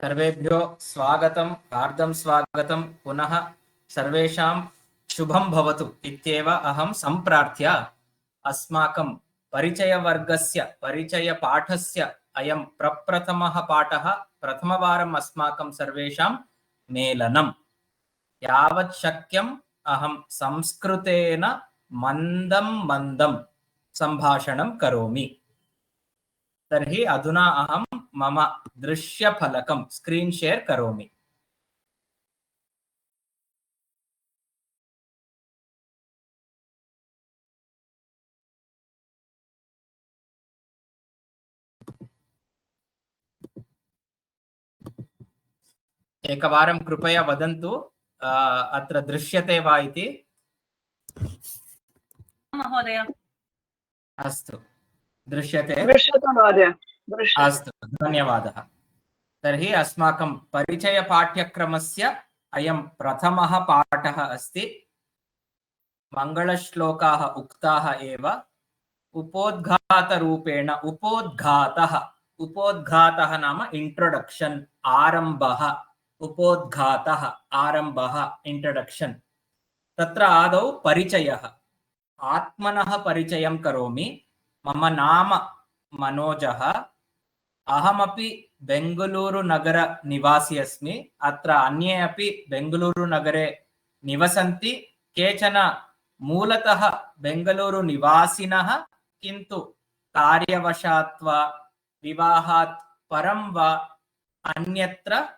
सर्वेभ्यो स्वागतं, हार्दं स्वागतं। पुनः सर्वेषां शुभं भवतु इत्येव अहं सम्प्रार्थ्य अस्माकं परिचयवर्गस्य परिचयपाठस्य अयं प्रप्रथमः पाठः, प्रथमवारम् अस्माकं सर्वेषां मेलनं। यावत् शक्यम् अहं संस्कृतेन मन्दं मन्दं सम्भाषणं करोमि। तर्हि अधुना अहं मम दृश्यफलकं स्क्रीन् शेर् करोमि। एकवारं कृपया वदन्तु अत्र दृश्यते वा इति। महोदय अस्तु, दृश्यते। दृश्यते महोदय, अस्तु, धन्यवादः। तर्हि अस्माकं परिचयपाठ्यक्रमस्य अयं प्रथमः पाठः अस्ति। मङ्गलश्लोकाः उक्ताः एव। उपोद्घातरूपेण उपोद्घातः नाम इंट्रोडक्शन, आरम्भः। उपोद्घातः आरम्भः, इंट्रोडक्शन। तत्र आदौ परिचयः। आत्मनः परिचयं करोमि। मम नाम मनोजः। अहमपि बेंगलुरुनगर निवासी अस्मि। अत्र अन्ये अपि बेंगलुरुनगरे निवसन्ति। केचन मूलतः बेंगलुरु निवासिनः, किन्तु कार्यवशात् वा विवाहात् परं वा अन्यत्र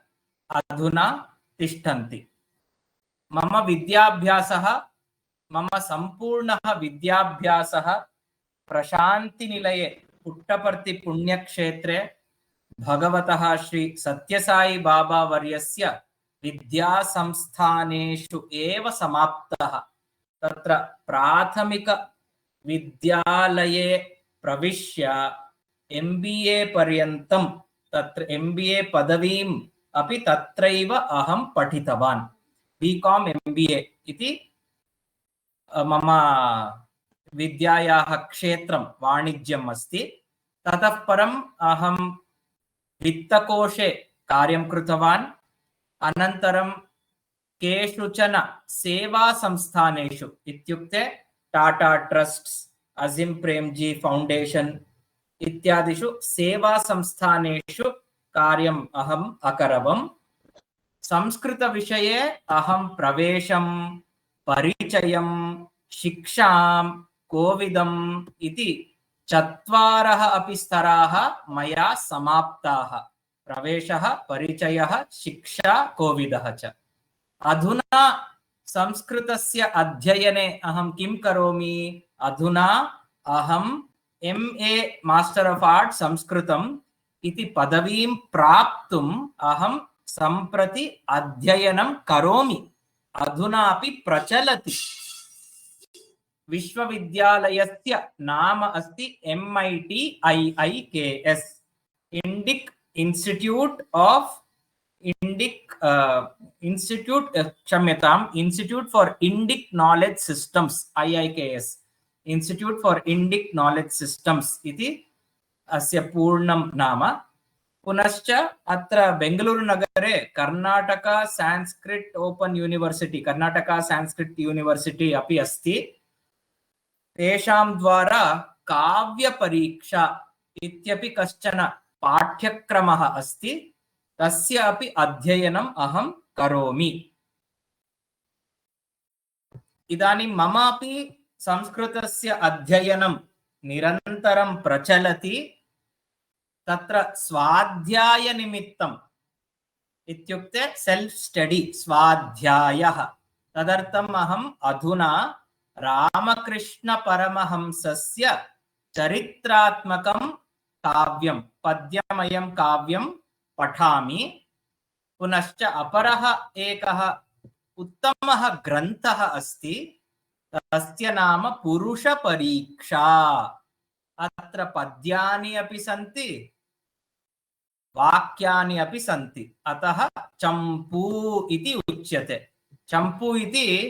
अधुना तिष्ठन्ति। मम विद्याभ्यासः, मम सम्पूर्णः विद्याभ्यासः प्रशान्तिनिलये पुट्टपर्ति पुण्यक्षेत्रे भगवतः श्री सत्यसाई बाबा वर्यस्य विद्यासंस्थानेषु एव समाप्तः। तत्र प्राथमिक विद्यालये प्रविश्य MBA पर्यन्तं, तत्र MBA पदवीम् अपि तत्रैव अहं पठितवान्। BCom MBA इति मम विद्यायाः क्षेत्रं वाणिज्यम् अस्ति। ततः परम् अहं वित्तकोशे कार्यं कृतवान्। अनन्तरं केषुचन सेवा संस्थानेषु, इत्युक्ते टाटा ट्रस्ट्स्, अजिम प्रेमजी फाउंडेशन इत्यादिषु सेवा संस्थानेषु कार्यम् अहम् अकरवम्। संस्कृत विषये अहं प्रवेशं, परिचयं, शिक्षां, कोविदम् इति 4 अपि स्तराः मया समाप्ताः। प्रवेशः, परिचयः, शिक्षा, कोविदः च। अधुना संस्कृतस्य अध्ययने अहं किं करोमि? अधुना अहं MA मास्टर् ऑफ आर्ट् संस्कृतम् इति पदवीं प्राप्तुम् अहं सम्प्रति अध्ययनं करोमि। अधुना अपि प्रचलति। विश्वविद्यालयस्य नाम अस्ति MIT IIKS, Indic institute of institute for Indic knowledge systems, IIKS, institute for Indic knowledge systems इति अस्य पूर्णं नाम। पुनश्च अत्र बेंगलुरु नगरे Karnataka Sanskrit open university, Karnataka Sanskrit university अपि अस्ति। तेषां द्वारा काव्य परीक्षा इत्यपि कश्चन पाठ्यक्रमः अस्ति। तस्य अपि अध्ययनम् अहं करोमि। इदानीं मम अपि संस्कृतस्य अध्ययनं निरन्तरं प्रचलति। तत्र स्वाध्यायनिमित्तम्, इत्युक्ते सेल्फ स्टडी, स्वाध्यायः, तदर्थम् अहम् अधुना रामकृष्ण परमहंसस्य चरित्रात्मकं काव्यं, पद्यमयं काव्यं पठामि। पुनश्च अपरः एकः उत्तमः ग्रन्थः अस्ति, तस्य नाम पुरुषपरीक्षा। अत्र पद्यानि अपि सन्ति, वाक्यानि अपि सन्ति। अतः चम्पू इति उच्यते। चम्पू इति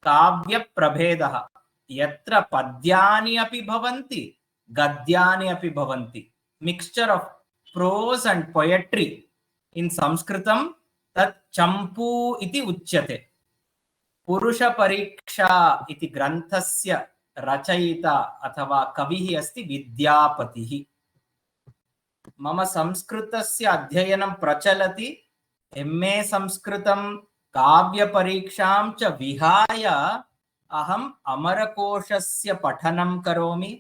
काव्यप्रभेदः, यत्र पद्यानि अपि भवन्ति, गद्यानि अपि भवन्ति। Mixture of pros and poetry in Sanskritam tat champu iti uchyate. Purusha Pariksha iti granthasya rachayita अथवा कविः अस्ति विद्यापतिः. मम संस्कृतस्य अध्ययनं प्रचलति. MA संस्कृतं काव्यपरीक्षां च विहाय अहम् अमरकोशस्य पठनं करोमि.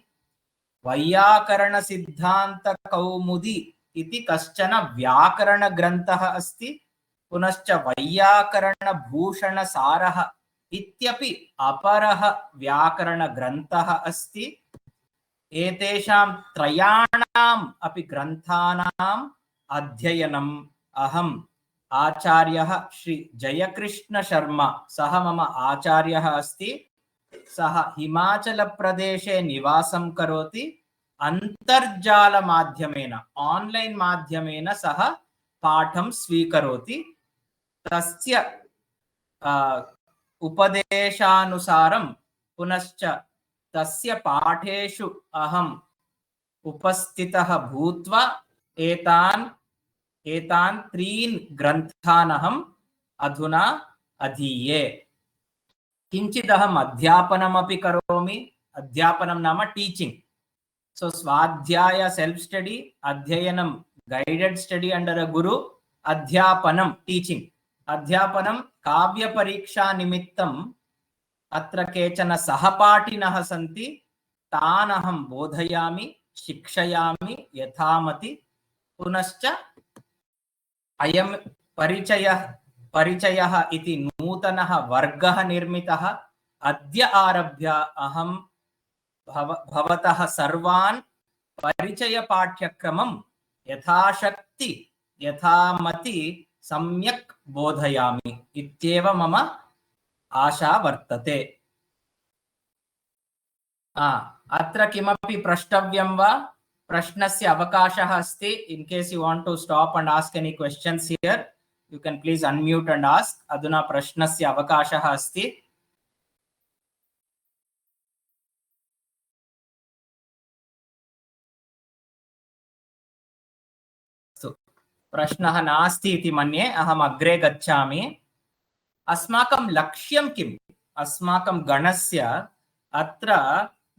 वैयाकरणसिद्धान्तकौमुदी इति कश्चन व्याकरणग्रन्थः अस्ति. पुनश्च वैयाकरणभूषणसारः इत्यपि अपरः व्याकरणग्रन्थः अस्ति. एतेषां त्रयाणाम् अपि ग्रन्थानाम् अध्ययनम् अहम् आचार्यः श्री जयकृष्ण शर्मा, सः मम आचार्यः अस्ति. सः हिमाचलप्रदेशे निवासं करोति. अन्तर्जालमाध्यमेन आन्लैन् माध्यमेन सः पाठं स्वीकरोति. तस्य उपदेशानुसारं पुनश्च तस्य पाठेषु अहम् उपस्थितः भूत्वा एतान् त्रीन् ग्रन्थान् अहम् अधुना अधीये. किञ्चिदहम् अध्यापनमपि करोमि. अध्यापनं नाम टीचिंग. सो स्वाध्याय सेल्फ स्टडी, अध्ययनं गाइडेड स्टडी अंडर अ गुरु, अध्यापनं टीचिंग. अध्यापनं काव्यपरीक्षा निमित्तम् अत्र केचन सहपाठिनः सन्ति. तान् अहं बोधयामि, शिक्षयामि यथामति. पुनश्च अयं परिचयः इति नूतनः वर्गः निर्मितः. अद्य आरभ्य अहं भवतः सर्वान् परिचयपाठ्यक्रमं यथाशक्ति यथामति सम्यक् बोधयामि इत्येव मम आशा वर्तते. अत्र किमपि प्रष्टव्यं वा? प्रश्नस्य अवकाशः अस्ति. In case you want to stop and ask any questions here, you can please unmute and ask. अधुना प्रश्नस्य अवकाशः अस्ति. प्रश्नः नास्ति इति मन्ये. अहम् अग्रे गच्छामि. अस्माकं लक्ष्यं किम्? अस्माकं गणस्य अत्र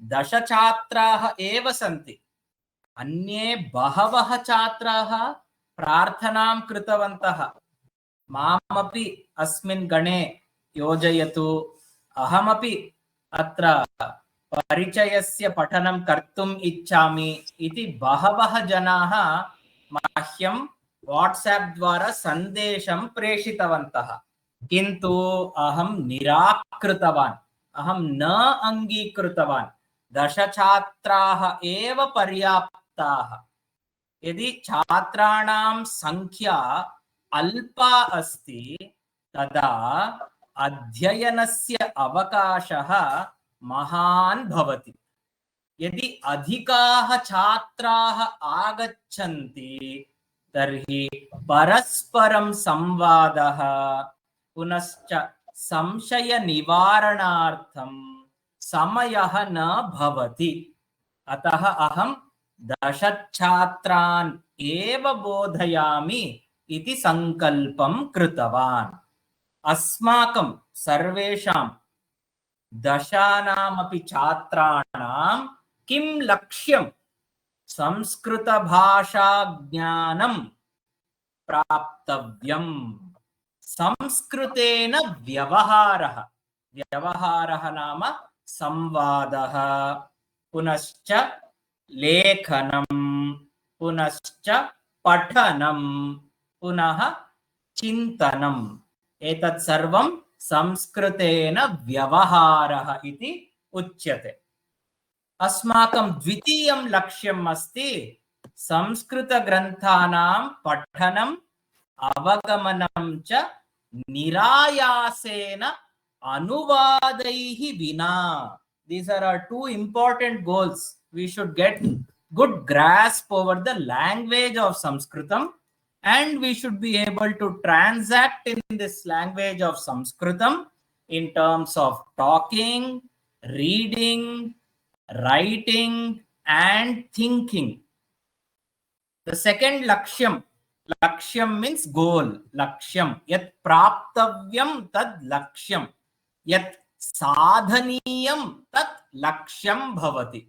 10 छात्राः एव सन्ति. अन्ये बहवः छात्राः प्रार्थनां कृतवन्तः, मामपि अस्मिन् गणे योजयतु, अहमपि अत्र परिचयस्य पठनं कर्तुम् इच्छामि इति बहवः जनाः मह्यं वाट्साप् द्वारा सन्देशं प्रेषितवन्तः. किन्तु अहं निराकृतवान्, अहं न अङ्गीकृतवान्. 10 छात्राः एव पर्याप्ताः. यदि छात्राणां संख्या अल्पा अस्ति तदा अध्ययनस्य अवकाशः महान् भवति. यदि अधिकाः छात्राः आगच्छन्ति तर्हि परस्परं संवादः पुनश्च संशय निवारणार्थं समयः न भवति. अतः अहं 10 छात्रान् एव बोधयामि इति संकल्पं कृतवान्. अस्माकं सर्वेषां 10 छात्राणां किं लक्ष्यं? संस्कृतभाषाज्ञानं प्राप्तव्यम्. संस्कृतेन व्यवहारः, व्यवहारः नाम संवादः, पुनश्च लेखनं, पुनश्च पठनं, पुनः चिन्तनम्. एतत् सर्वं संस्कृतेन व्यवहारः इति उच्यते. अस्माकं द्वितीयं लक्ष्यम् अस्ति संस्कृतग्रन्थानां पठनम् अवगमनं च निरायासेन अनुवादैः विना. These are our 2 important goals. We should get good grasp over the language of Sanskritam, and we should be able to transact in this language of Sanskritam in terms of talking, reading, writing, and thinking. The second Lakshyam means goal. Lakshyam. Yat praptavyam tad lakshyam. Yat sadhaniyam tat lakshyam bhavati.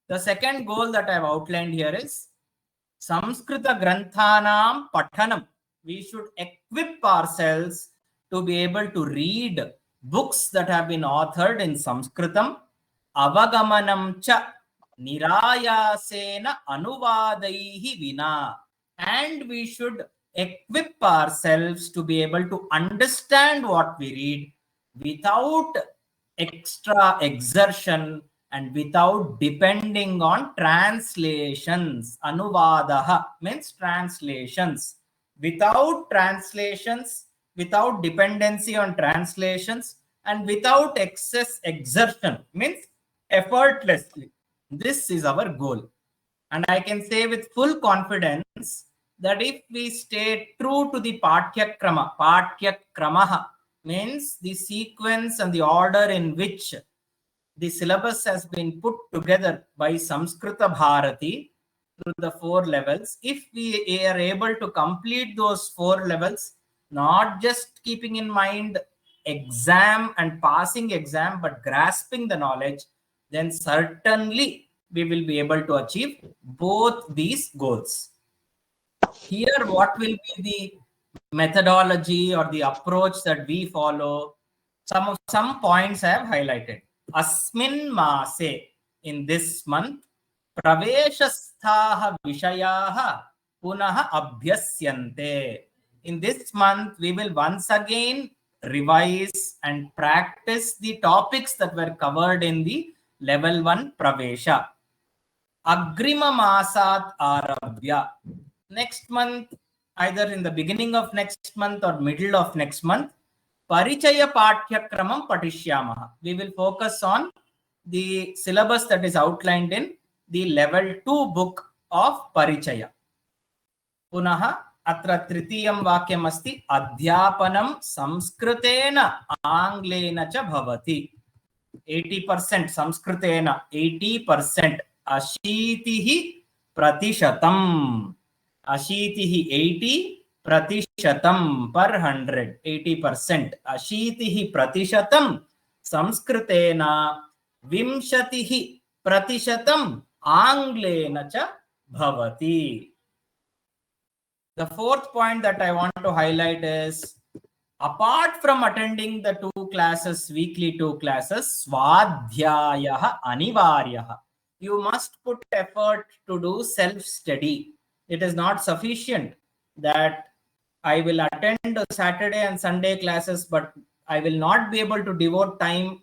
The second goal that I have outlined here is Samskrita Granthanam Pathanam. We should equip ourselves to be able to read books that have been authored in Sanskritam. Avagamanam cha nirayasena anuvadaihi vina. And we should equip ourselves to be able to understand what we read without extra exertion and without depending on translations. Anuvadaha means translations. Without translations, without dependency on translations, and without excess exertion means effortlessly. This is our goal. And I can say with full confidence that if we stay true to the Pathyakramaha means the sequence and the order in which the syllabus has been put together by Samskrita Bharati through the 4 levels. If we are able to complete those 4 levels, not just keeping in mind exam and passing exam, but grasping the knowledge, then certainly we will be able to achieve both these goals. Here, what will be the methodology or the approach that we follow? Some points I have highlighted. Asmin Mase, in this month, Praveshasthaha Vishayaha Punaha Abhyasyante. In this month, we will once again revise and practice the topics that were covered in the level 1 Pravesha. Agrima Masat Arabhya. Next month, either in the beginning of next month or middle of next month, Parichaya Pathyakramam Patishyamaha. We will focus on the syllabus that is outlined in the level 2 book of Parichaya. Punaha atra tritiyam vakyam asti adhyapanam samskritena anglena cha bhavati. 80% samskritena, 80%. Ashitihi pratishatam. Ashitihi 80 pratishatam per 100. 80%. Ashitihi pratishatam samskritena vimshatihi pratishatam anglena cha bhavati. The fourth point that I want to highlight is, apart from attending the 2 classes, weekly 2 classes, Swadhyayaha Anivaryaha. You must put effort to do self-study. It is not sufficient that I will attend Saturday and Sunday classes, but I will not be able to devote time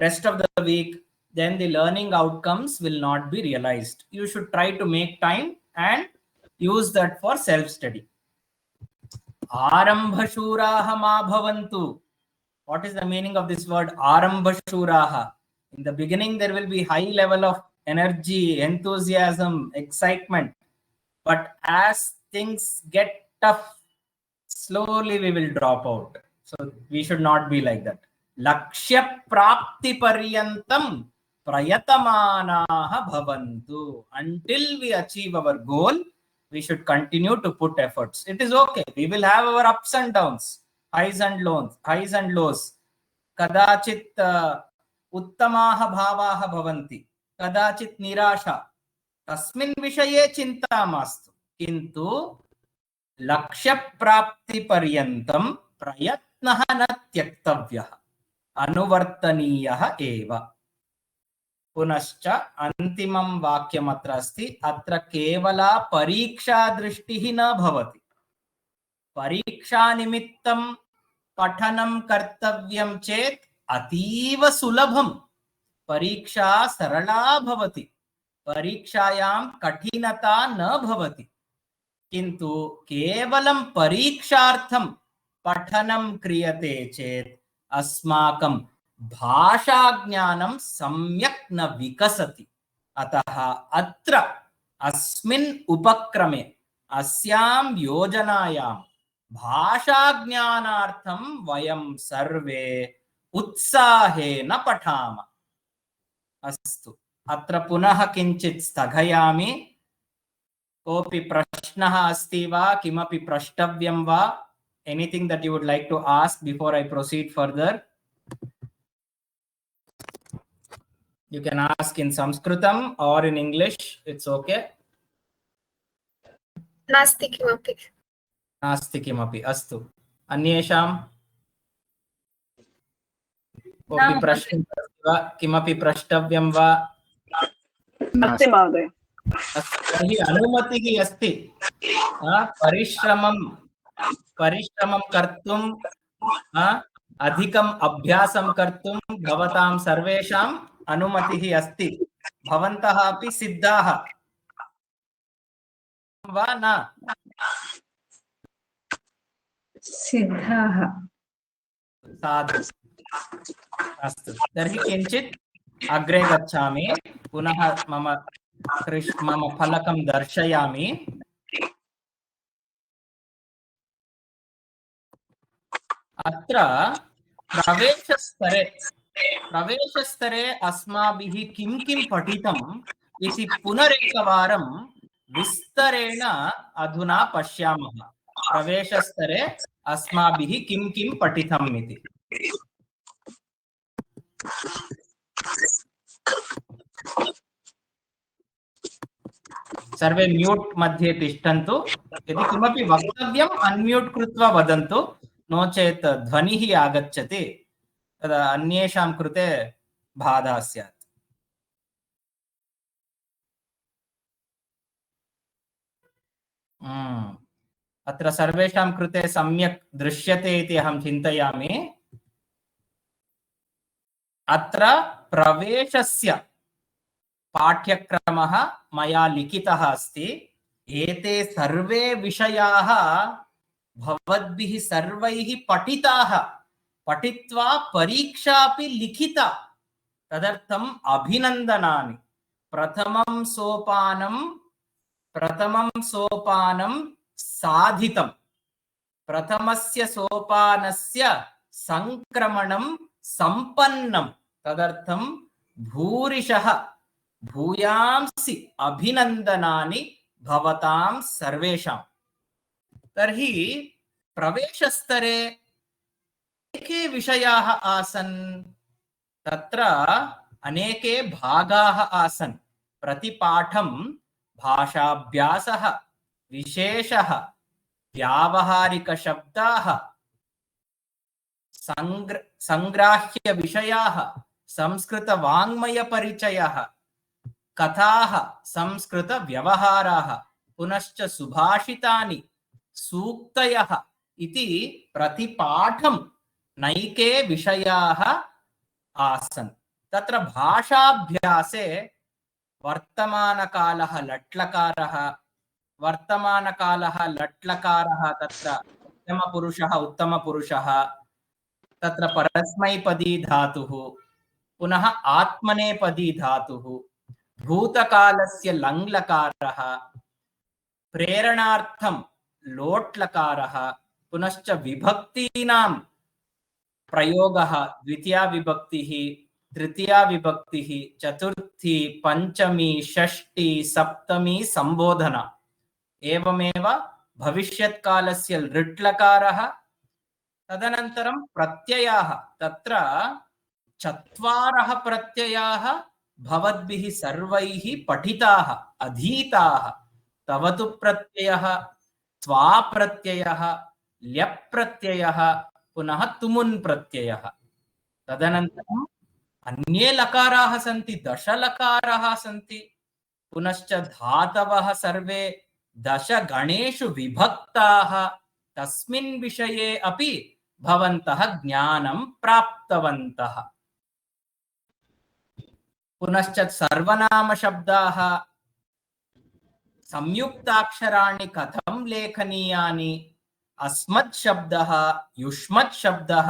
rest of the week. Then the learning outcomes will not be realized. You should try to make time and use that for self-study. Arambhashuraha ma bhavantu. What is the meaning of this word Arambhashuraha? In the beginning, there will be high level of energy, enthusiasm, excitement. But as things get tough, slowly we will drop out. So we should not be like that. Lakshya prapti paryantam prayatamanaha bhavantu. Until we achieve our goal, we should continue to put efforts. It is okay. We will have our ups and downs, highs and lows. Kadachit uttamaha bhavaha bhavanti. Kadachit nirasha. Tasmin vishaye chinta mastu. Kintu lakshya prapti paryantam prayatnaha na tyaktavyaha. Anuvartaniyaha eva. Punascha antimam vakyam atra asti atra kevala pariksha drishtihi na bhavati. Pariksha nimittam pathanam kartavyam chet ativa sulabham. Pariksha sarala bhavati. Parikshayam katinata na bhavati. Kintu kevalam parikshartham pathanam kriyate chet asmakam भाषा ज्ञानम सम्यक न विकसति. अतः अत्र अस्मिन् उपक्रमे अस्यां योजनायां भाषा ज्ञानार्थं वयं सर्वे उत्साहेन पठामः. अस्तु, अत्र पुनः किञ्चित् स्थगयामि. कोऽपि प्रश्नः अस्ति वा, किमपि प्रष्टव्यं वा? Anything that you would like to ask before I proceed further? You can ask in Sanskritam or in English. It's okay. नास्ति किमपि. नास्ति किमपि. अस्तु. अन्येषां कोऽपि प्रश्नः अस्ति वा, किमपि प्रष्टव्यं वा? नास्ति महोदय. तर्हि अनुमतिः अस्ति परिश्रमं कर्तुं, अधिकम् अभ्यासं कर्तुं भवतां सर्वेषाम् अनुमतिः अस्ति. भवन्तः अपि सिद्धाः वा न? सिद्धाः. साधु. अस्तु, तर्हि किञ्चित् अग्रे गच्छामि. पुनः मम फलकं दर्शयामि. अत्र प्रवेशस्तरे अस्माभिः किं किं पठितम् इति पुनरेकवारं विस्तरेण अधुना पश्यामः. प्रवेशस्तरे अस्माभिः किं किं पठितम् इति. सर्वे म्यूट मध्ये तिष्ठन्तु. यदि किमपि वक्तव्यम् अन्म्यूट कृत्वा वदन्तु, नो चेत् ध्वनिः आगच्छति, तदा अन्येषां कृते बाधा स्यात्. अत्र सर्वेषां कृते सम्यक् दृश्यते इति अहं चिन्तयामि. अत्र प्रवेशस्य पाठ्यक्रमः मया लिखितः अस्ति. एते सर्वे विषयाः भवद्भिः सर्वैः पठिताः, पठित्वा परीक्षा अपि लिखिता. तदर्थम् अभिनन्दनानि. प्रथमं सोपानं साधितं. प्रथमस्य सोपानस्य संक्रमणं संपन्नं. तदर्थं भूरिशः भूयांसि अभिनन्दनानि भवतां सर्वेषां. तर्हि प्रवेशस्तरे अनेके विषयाः आसन्. तत्र अनेके भागाः आसन्. प्रतिपाठं भाषाभ्यासः, विशेषः, व्यावहारिकशब्दाः, संग्राह्य विषयाः, संस्कृतवाङ्मयपरिचयः, कथाः, संस्कृतव्यवहाराः, पुनश्च सुभाषितानि, सूक्तयः इति प्रतिपाठं नैके विषयाः आसन्. तत्र भाषाभ्यासे वर्तमानकालः लट्लकारः, तत्र मध्यमपुरुषः, उत्तमपुरुषः, तत्र परस्मैपदी धातुः, पुनः आत्मनेपदी धातुः, भूतकालस्य लङ्लकारः, प्रेरणार्थं लोट्लकारः, पुनश्च विभक्तीनां प्रयोगः, द्वितीया विभक्तिः, तृतीया विभक्तिः, चतुर्थी, पंचमी, षष्ठी, सप्तमी संबोधना. एवमेव भविष्यत्कालस्य लृट्लकारः. तदनन्तरं प्रत्ययाः. तत्र 4 प्रत्ययाः भवद्भिः सर्वैः पठिताः, अधीताः. तवतु प्रत्ययः, त्वा प्रत्ययः, ल्यप् प्रत्ययः, पुनः तुमुन् प्रत्ययः. तदनन्तरम् अन्ये लकाराः सन्ति, 10 लकाराः सन्ति. पुनश्च धातवः सर्वे 10 गणेषु विभक्ताः. तस्मिन् विषये अपि भवन्तः ज्ञानं प्राप्तवन्तः. पुनश्च सर्वनामशब्दाः, संयुक्ताक्षराणि कथं लेखनीयानि, अस्मत् शब्दः, युष्मत् शब्दः,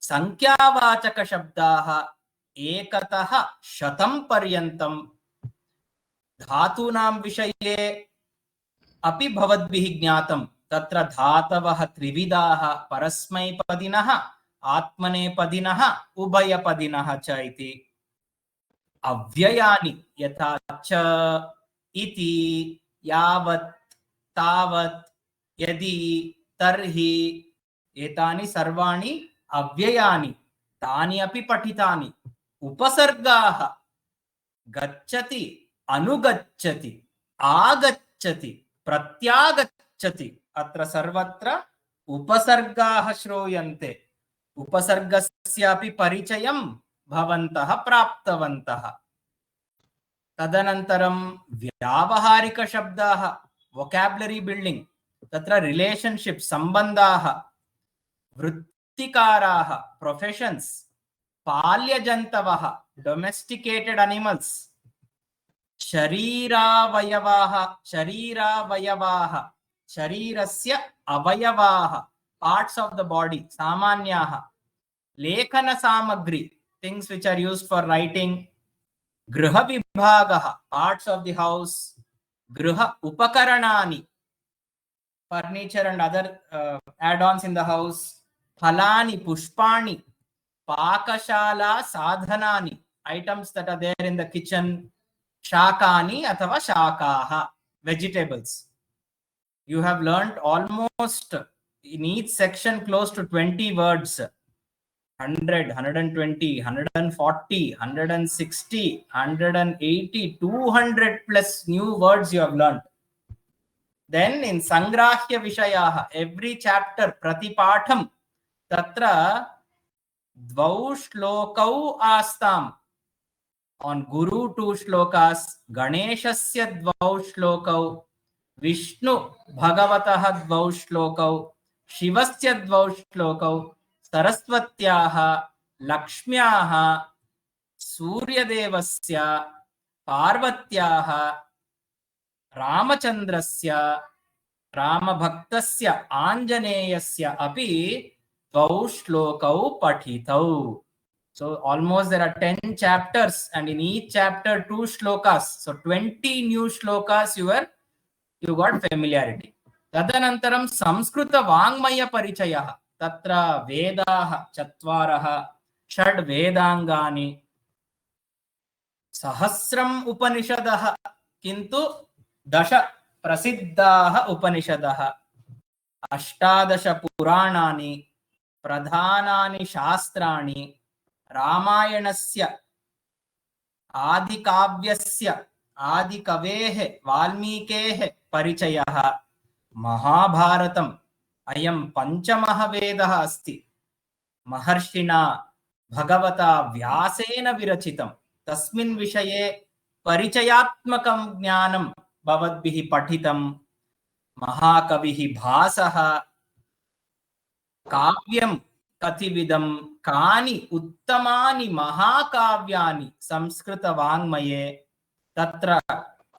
संख्यावाचक शब्दाः 1तः 100 पर्यन्तं. धातूनां विषये अपि भवद्भिः ज्ञातं. तत्र धातवः त्रिविधाः, परस्मैपदिनः, आत्मनेपदिनः, उभयपदिनः च इति. अव्ययानि यथा च, इति, यावत्, तावत्, यदि, तर्हि, एतानि सर्वाणि अव्ययानि, तानि अपि पठितानि। उपसर्गाः गच्छति, अनुगच्छति, आगच्छति, प्रत्यागच्छति, अत्र सर्वत्र उपसर्गाः श्रूयन्ते। उपसर्गस्यापि परिचयं भवन्तः प्राप्तवन्तः। तदनन्तरं व्यावहारिकशब्दाः, वोकाबुलरी बिल्डिंग, तत्र रिलेशनशिप, संबंधाः, वृत्तिकाराः, प्रोफेशन्स, पाल्यजन्तवः, डोमेस्टिकेटेड एनिमल्स, शरीरावयवाः, शरीरावयवाः, शरीरस्य अवयवाः, पार्ट्स ऑफ द बॉडी, सामान्याः, लेखन सामग्री, things which are used for writing, गृह विभागः, पार्ट्स ऑफ द हाउस, गृह उपकरणानि, furniture and other add-ons in the house, फलानि, पुष्पाणि, पाकशाला साधनानि, items that are there in the kitchen, शाकानि अथवा शाकाः, vegetables. You have learnt almost in each section close to 20 words, 100, 120, 140, 160, 180, 200 plus new words you have learnt. Then in Sangrahya Vishayaha, every chapter, Pratipatham, Tatra Dvau Shlokau Astam. On Guru 2 shlokas, Ganeshasya Dvau Shlokau, Vishnu Bhagavatah Dvau Shlokau, Shivasya Dvau Shlokau, Saraswatyaha, Lakshmyaha, Suryadevasya, Parvatyaha, रामचंद्रस्य, रामभक्तस्य, आंजनेयस्य अपि द्वौ श्लोकौ पठितौ. So almost there are 10 chapters and in each chapter 2 shlokas. So 20 new shlokas you got familiarity. तदनन्तरं संस्कृत वाङ्मय परिचयः. तत्र वेदाः चत्वारः, षड् वेदाङ्गानि, सहस्रम् उपनिषदः, किन्तु 10 प्रसिद्धाः उपनिषदः, 18 पुराणानि, प्रधानानि शास्त्राणि, रामायणस्य, आदिकाव्यस्य, आदिकवेः वाल्मीकेः परिचयः, महाभारतम्, अयं पंचमः वेदः अस्ति, महर्षिणा भगवता व्यासेन विरचितं, तस्मिन् विषये परिचयात्मकं ज्ञानं भवद्भिः पठितं, महाकविः भासः, काव्यं कतिविधं, कानि उत्तमानि महाकाव्यानि संस्कृतवाङ्मये, तत्र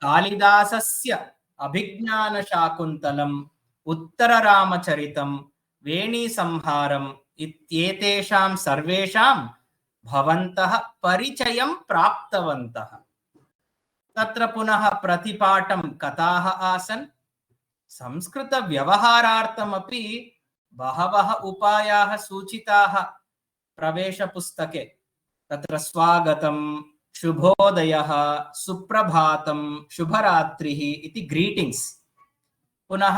कालिदासस्य अभिज्ञानशाकुन्तलम्, उत्तररामचरितं, वेणीसंहारम् इत्येतेषां सर्वेषां भवन्तः परिचयं प्राप्तवन्तः। तत्र पुनः प्रतिपाठं कथाः आसन्, संस्कृत व्यवहारार्थमपि बहवः उपायाः सूचिताः प्रवेशपुस्तके। तत्र स्वागतं, शुभोदयः, सुप्रभातं, शुभरात्रिः इति ग्रीटिंग्स्। पुनः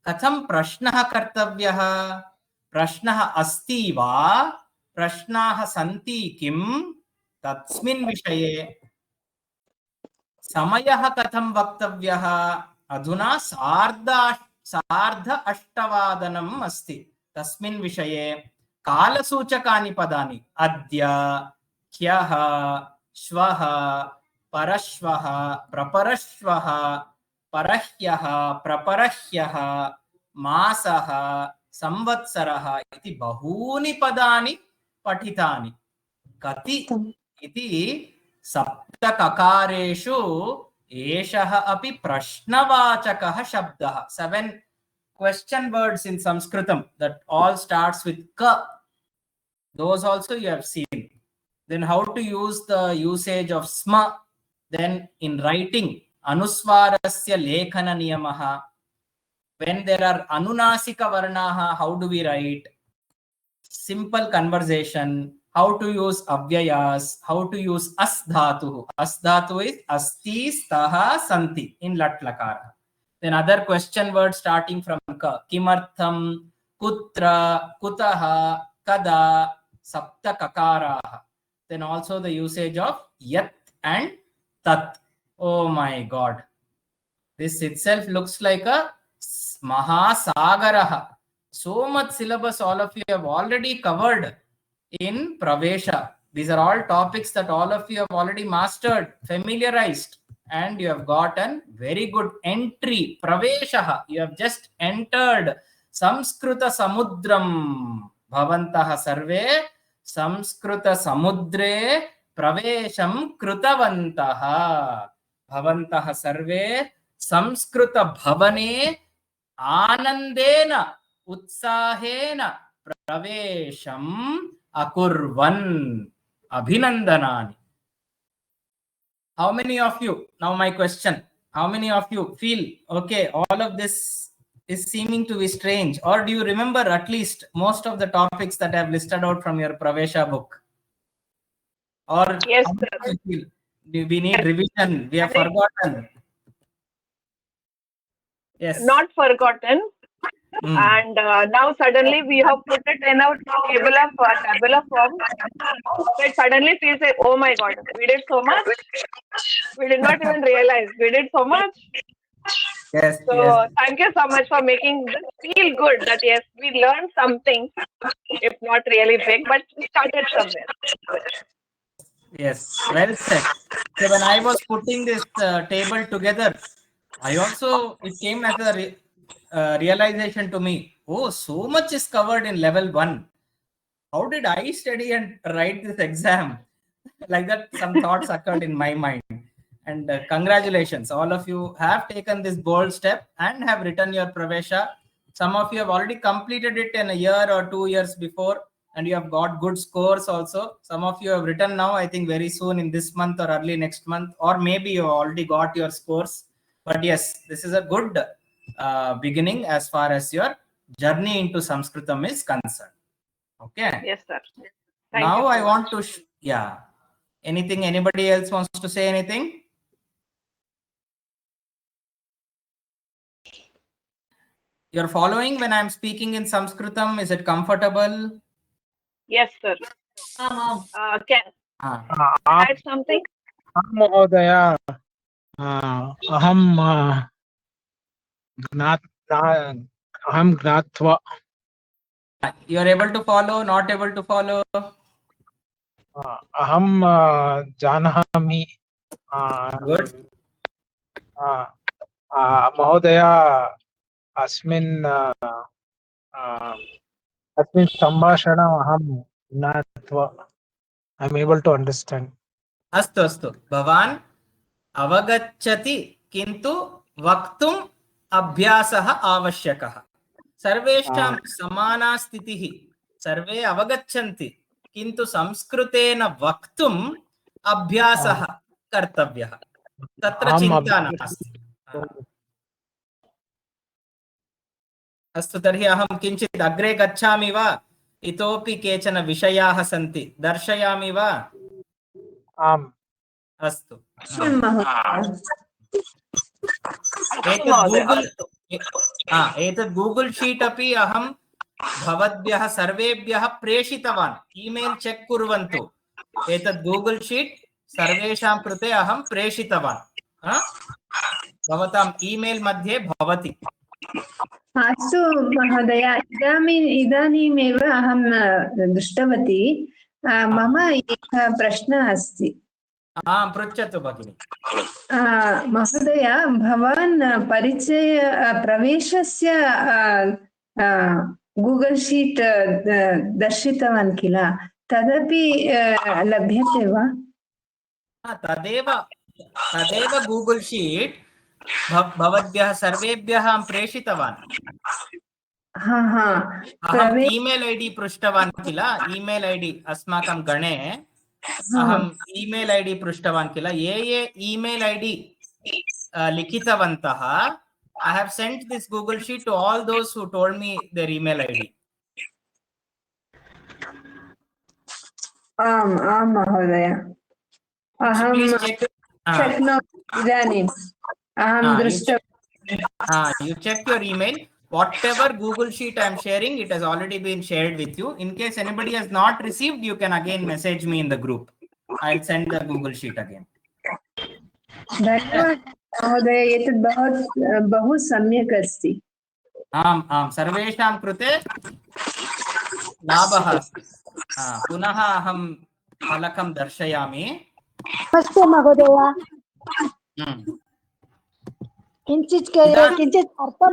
कथं प्रश्नः कर्तव्यः, प्रश्नः अस्ति वा, प्रश्नाः सन्ति किं, तस्मिन् विषये समयः कथं वक्तव्यः। अधुना सार्ध अष्टवादनम् अस्ति, तस्मिन् विषये कालसूचकानि पदानि अद्य, ह्यः, श्वः, परश्वः, प्रपरश्वः, परह्यः, प्रपरह्यः, मासः, संवत्सरः इति बहूनि पदानि पठितानि। कति इति सप्तककारेषु एषः अपि प्रश्नवाचकः शब्दः। 7 question words in Sanskritam that all starts with ka. Those also you have seen. Then how to use the usage of sma. Then in writing, anuswarasya lekhana niyamaha. When there are anunasika varnaha, how do we write? Simple conversation. How to use avyayas, how to use as dhatu. As dhatu is asti, staha, santi in lat lakara. Then other question words starting from ka. Kimartham, kutra, kutaha, kada, sapta kakaraha. Then also the usage of yat and tat. Oh my God. This itself looks like a Mahasagaraha. So much syllabus all of you have already covered in Pravesha. These are all topics that all of you have already mastered, familiarized, and you have gotten very good entry. Pravesha. You have just entered Samskrita Samudram. Bhavantaha sarve Samskrita Samudre Pravesham Krutavantaha. Bhavantaha sarve Sanskrit भवने आनंदेन उत्साहेन प्रवेशम अकुर्वन् अभिनंदनानि. How many of you, now my question, how many of you feel okay, all of this is seeming to be strange, or do you remember at least most of the topics that I have listed out from your Pravesha book? Or Yes, how much sir. you feel we need revision, we have forgotten? Yes. Not forgotten. And now suddenly we have put it in our tabular form. It suddenly feels like, oh my God, we did so much. We did not even realize we did so much. Yes, So yes. thank you so much for making this feel good that yes, we learned something, if not really big, but we started somewhere. Yes, well said. So when I was putting this table together, I also, it came as a realization to me, oh, so much is covered in level 1. How did I study and write this exam? Like that, some thoughts occurred in my mind. And congratulations, all of you have taken this bold step and have written your Pravesha. Some of you have already completed it in a year or 2 years before, and you have got good scores also. Some of you have written now, I think very soon in this month or early next month, or maybe you already got your scores. But yes, this is a good beginning as far as your journey into Sanskritam is concerned. Okay. Yes, sir. Now Thank you I so want much. to, yeah. Anything, anybody else wants to say anything? You're following when I'm speaking in Sanskritam? Is it comfortable? Yes, sir. Can add something? महोदय अहं ज्ञात्वा You're able to follow, not able to follow? अहं जानामि Good. महोदय अस्मिन् सम्भाषणम् अहं ज्ञात्वा I am able to understand. अस्तु अस्तु. भवान् अवगच्छति किन्तु वक्तुम् अभ्यासः आवश्यकः. सर्वेषां समाना स्थितिः. सर्वे अवगच्छन्ति किन्तु संस्कृतेन वक्तुम् अभ्यासः कर्तव्यः. तत्र चिन्ता नास्ति. अस्तु, तर्हि अहं किञ्चित् अग्रे गच्छामि वा? इतोपि केचन विषयाः सन्ति, दर्शयामि वा? आम्. अस्तु. एतत् गूगल शीट अपि अहं भवद्भ्यः सर्वेभ्यः प्रेषितवान्. ईमेल चेक् कुर्वन्तु. एतत् गूगल शीट सर्वेषां कृते अहं प्रेषितवान्. भवतां ईमेल मध्ये भवति. अस्तु महोदय, इदानीमेव अहं दृष्टवती. मम एकः प्रश्नः अस्ति. पृच्छतु भगिनि. महोदय, भवान् प्रवेशस्य गूगल शीट दर्शितवान् किल, तदपि लभ्यते वा? तदेव गूगल शीट भवद्भ्यः सर्वेभ्यः अहं प्रेषितवान्. अहम् ईमेल आईडी पृष्टवान् किल, ईमेल आईडी अस्माकं गणे अहम् ईमेल आईडी पृष्टवान् किल. ये ईमेल आईडी लिखितवन्तः, I have sent this Google sheet to all those who told me their email ID. आम् महोदय, अहं Please check. शक्नोमि. इदानीम् अहं दृष्टवती. You check your email. Whatever Google Sheet I'm sharing, it has already been shared with you. In case anybody has not received, you can again message me in the group. I'll send the Google Sheet again. धन्यवादः महोदय, एतत् बहु सम्यक् अस्ति. आम् आम्, सर्वेषां कृते लाभः अस्ति. पुनः अहं फलकं दर्शयामि. अस्तु महोदय, किञ्चित् अर्थं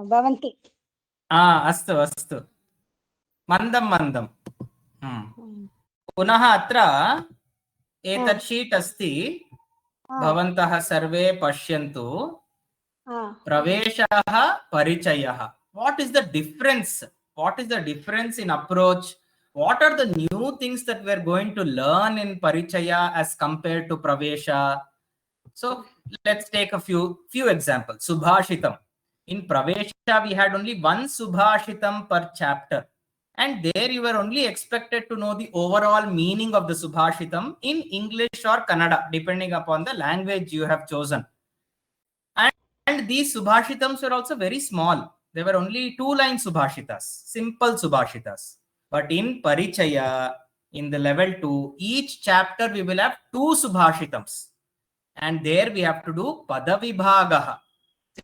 भवन्ति. अस्तु अस्तु, मन्दं मन्दं. पुनः अत्र एतत् शीट् अस्ति, भवन्तः सर्वे पश्यन्तु. प्रवेशः, परिचयः. What is the difference? What is the difference in approach? What are the new things that we're going to learn in Parichaya as compared to Pravesha? So let's take a few examples. Subhashitam. In Pravesha, we had only one Subhashitam per chapter. And there you were only expected to know the overall meaning of the Subhashitam in English or Kannada, depending upon the language you have chosen. And these Subhashitams were also very small. There were only 2-line Subhashitas, simple Subhashitas. But in Parichaya, in the level 2, each chapter we will have 2 Subhashitams. And there we have to do Padavibhagaha.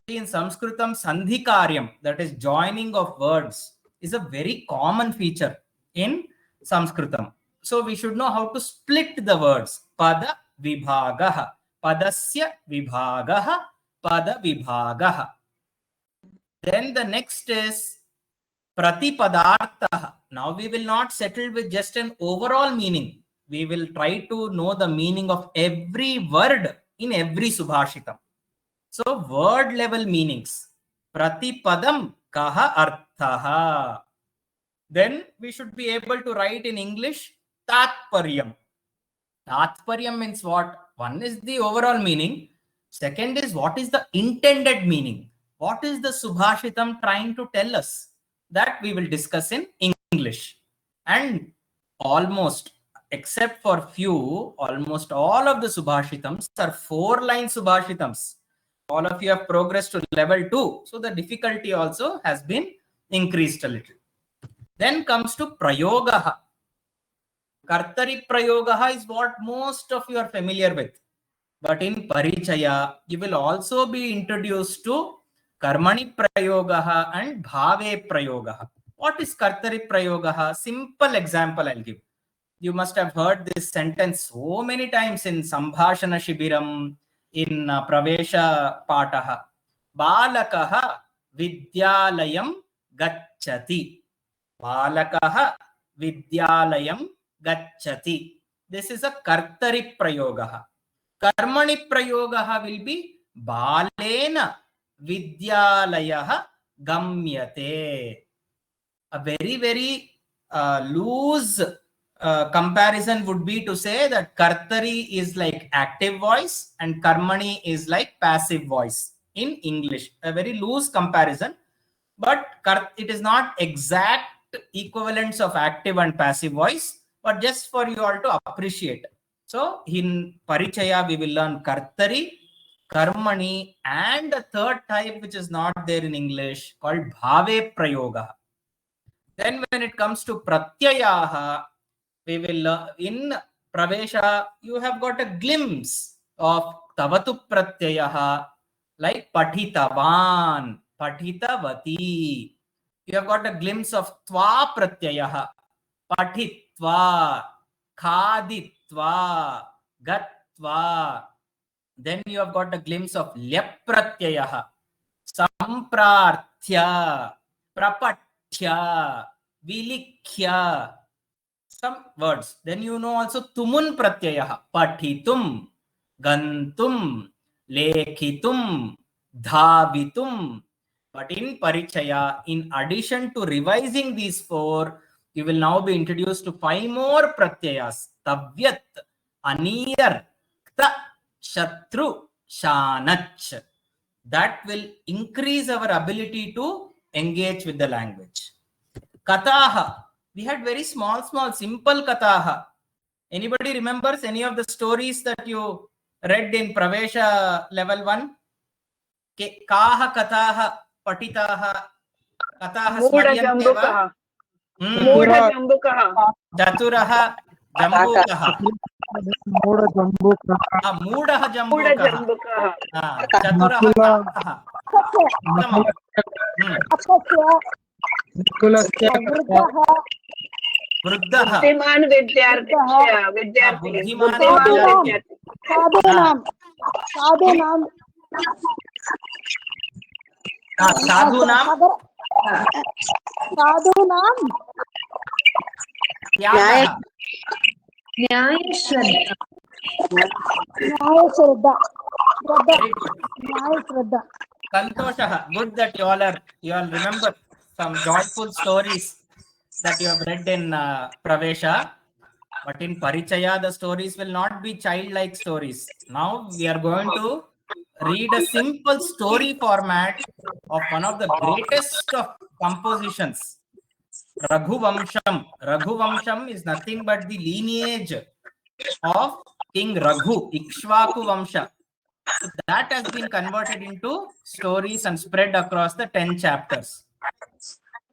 See, in Sanskritam, Sandhikaryam, that is joining of words, is a very common feature in Sanskritam. So we should know how to split the words. Pada Vibhagaha. Padasya Vibhagaha. Pada Vibhagaha. Then the next is Pratipadartha. Now we will not settle with just an overall meaning. We will try to know the meaning of every word in every Subhashitam. So word level meanings. Pratipadam kaha arthaha. Then we should be able to write in English Tatparyam. Tatparyam means what? One is the overall meaning. Second is what is the intended meaning. What is the Subhashitam trying to tell us? That we will discuss in English. And almost, except for few, almost all of the Subhashitams are 4-line Subhashitams. All of you have progressed to level 2. So the difficulty also has been increased a little. Then comes to Prayogaha. Kartari Prayogaha is what most of you are familiar with. But in Parichaya, you will also be introduced to Karmani Prayogaha and Bhave Prayogaha. What is Kartari Prayogaha? Simple example I'll give. You must have heard this sentence so many times in Sambhashana Shibiram, in Pravesha Pataha. Balakaha Vidyalayam Gacchati. Balakaha Vidyalayam Gacchati. This is a Kartari Prayogaha. Karmani Prayogaha will be Balena Vidyalayaha Gamyate. A very, very loose comparison would be to say that Kartari is like active voice and Karmani is like passive voice in English. A very loose comparison, but it is not exact equivalence of active and passive voice, but just for you all to appreciate. So in Parichaya, we will learn Kartari, Karmani, and a third type which is not there in English called Bhave Prayoga. Then when it comes to Pratyayaha, we will in Pravesha, you have got a glimpse of Tavatu Pratyayaha, like Pathitavan, Pathitavati. You have got a glimpse of Tva Pratyayaha, Pathitva, Khaditva, Gatva. Then you have got a glimpse of Lyap Pratyayaha, Samprarthya, Prapatya, Vilikhya. Some words. Then you know also Tumun Pratyayaha, Pathitum, Gantum, Lekhitum, Dhavitum. But in Parichaya, in addition to revising these 4, you will now be introduced to 5 more Pratyayas. Tavyat, Aniyar, Kta, Shatru, Shanach. That will increase our ability to engage with the language. Kataha. We had very small, simple Kataha. Anybody remembers any of the stories that you read in Pravesha level 1? काः कथाः पठिताः, कथाः स्मर्यन्ते वा? मूढजम्बुकः चतुरः जम्बूकः, मूढजम्बूकः मूढः जम्बूकः, मूढजम्बुकः चतुरः नकुल काकः। उत्तमम्। नकुलस्य वृद्धः, बुद्धिमान् विद्यार्थी बुद्धिमान् बुद्धिमान् विद्यार्थी। विद्यार्थी साधूनां साधूनां साधूनां त्यागः, न्यायश्रद्धा न्यायश्रद्धा Very good. न्यायश्रद्धा. Santoshah, good that you all remember some joyful stories that you have read in Pravesha. But in Parichaya, the stories will not be childlike stories. Now we are going to read a simple story format of one of the greatest of compositions, Raghuvamsham. Raghuvamsham is nothing but the lineage of King Raghu, Ikshvaku Vamsha. So that has been converted into stories and spread across the 10 chapters.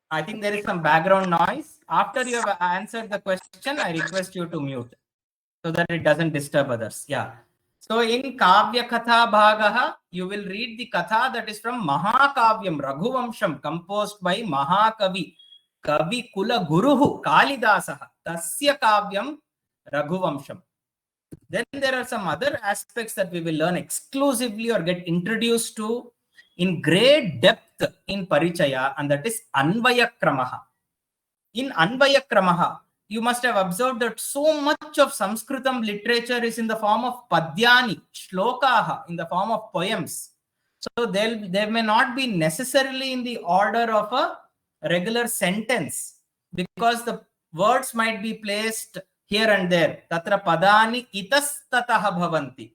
I think there is some background noise. After you have answered the question, I request you to mute so that it doesn't disturb others. Yeah. So in Kavya Katha Bhagaha, you will read the Katha that is from Mahakavyam, Raghuvamsham, composed by Mahakavi, Kavi Kula Guruhu, Kalidasaha, Tasya Kavyam, Raghuvamsham. Then there are some other aspects that we will learn exclusively or get introduced to in great depth in Parichaya, and that is Anvaya Kramaha. In Anvaya Kramaha, you must have observed that so much of Sanskritam literature is in the form of Padyani, Shlokaha, in the form of poems. So they may not be necessarily in the order of a regular sentence, because the words might be placed here and there. Tatra padani itastataha bhavanti.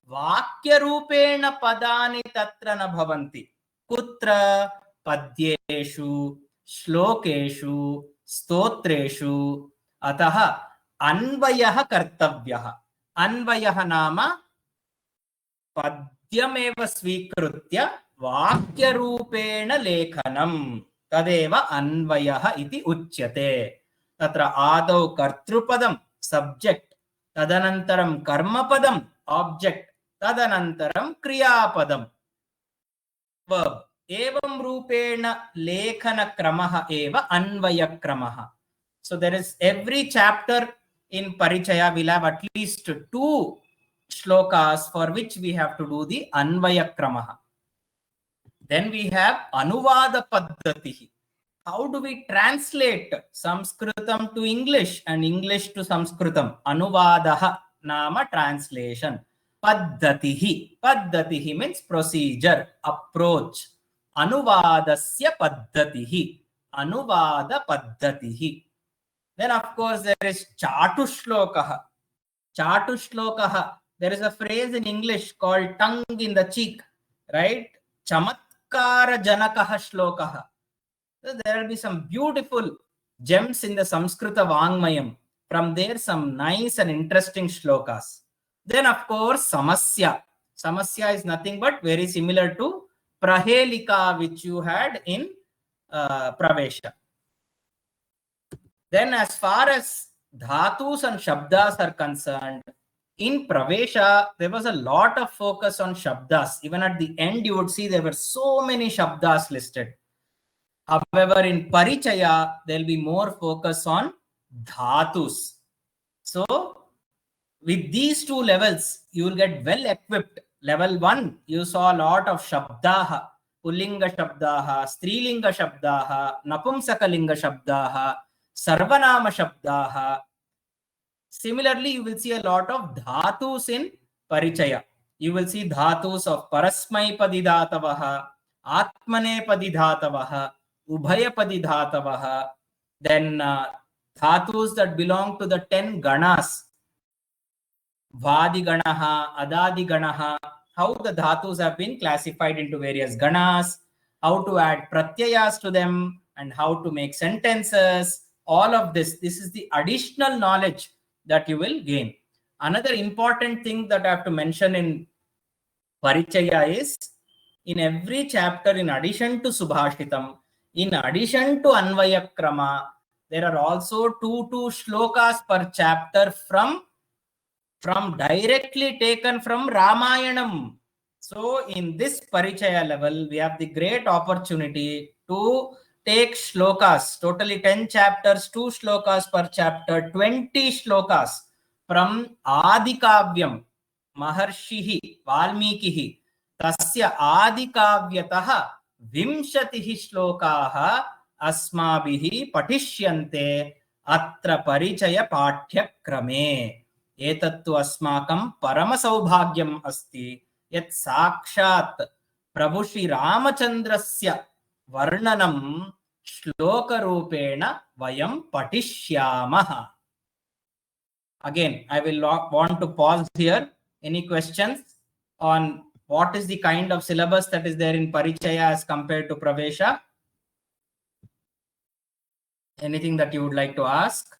Vakya rupena padani tatra na bhavanti. Kutra padyeshu, shlokeshu, stotreshu. Ataha anvayah kartavyah. Anvayah nama पद्यमेव स्वीकृत्य वाक्यरूपेण लेखनं तदेव अन्वयः इति उच्यते. तत्र आदौ कर्तृपदं subject, तदनन्तरं कर्मपदं object, तदनन्तरं क्रियापदं वर्ब. एवं रूपेण लेखनक्रमः एव अन्वयक्रमः. So there is every chapter in Parichaya will have at least 2 shlokas for which we have to do the Anvaya Kramaha. Then we have Anuvada Paddhatihi. How do we translate Sanskritam to English and English to Sanskritam? Anuvadaha nama translation. Paddhatihi. Paddhatihi means procedure, approach. Anuvadasya Paddhatihi. Anuvada Paddhatihi. Then of course there is Chatushlokaha. Chatushlokaha. There is a phrase in English called tongue in the cheek, right? Chamatkara janakaha shlokaha. So there will be some beautiful gems in the Samskrita Vangmayam. From there, some nice and interesting shlokas. Then, of course, Samasya. Samasya is nothing but very similar to Prahelika, which you had in Pravesha. Then, as far as Dhatus and Shabdas are concerned, in Pravesha, there was a lot of focus on Shabdas. Even at the end, you would see there were so many Shabdas listed. However, in Parichaya, there will be more focus on Dhatus. So, with these 2 levels, you will get well equipped. Level 1, you saw a lot of Shabdaha, Pullinga Shabdaha, Strilinga Shabdaha, Napumsakalinga Shabdaha, Sarvanama Shabdaha. Similarly, you will see a lot of Dhatus in Parichaya. You will see Dhatus of Parasmai Padidhatavaha, Atmane Padidhatavaha, Ubhaya Padidhatavaha, then Dhatus that belong to the 10 Ganas, Vadi Ganaha, Adadi Ganaha, how the Dhatus have been classified into various Ganas, how to add Pratyayas to them, and how to make sentences. All of this is the additional knowledge that you will gain. Another important thing that I have to mention in Parichaya is in every chapter, in addition to Subhashitam, in addition to Anvayakrama, there are also two shlokas per chapter from directly taken from Ramayanam. So in this Parichaya level, we have the great opportunity to take shlokas, totally 10 chapters, 2 shlokas per chapter, 20 shlokas from Adikavyam, Maharshihi, Valmikihi, Tasya Adikavyataha, Vimshatihi shlokaha अस्माभिः पठिष्यन्ते अत्र परिचय पाठ्यक्रमे एतत्तु अस्माकं परमसौभाग्यम् अस्ति यत् साक्षात् प्रभु श्री रामचन्द्रस्य वर्णनं श्लोकरूपेण वयं पठिष्यामः. Again, I will want to pause here. Any questions on what is the kind of syllabus that is there in Parichaya as compared to Pravesha? Anything that you would like to ask?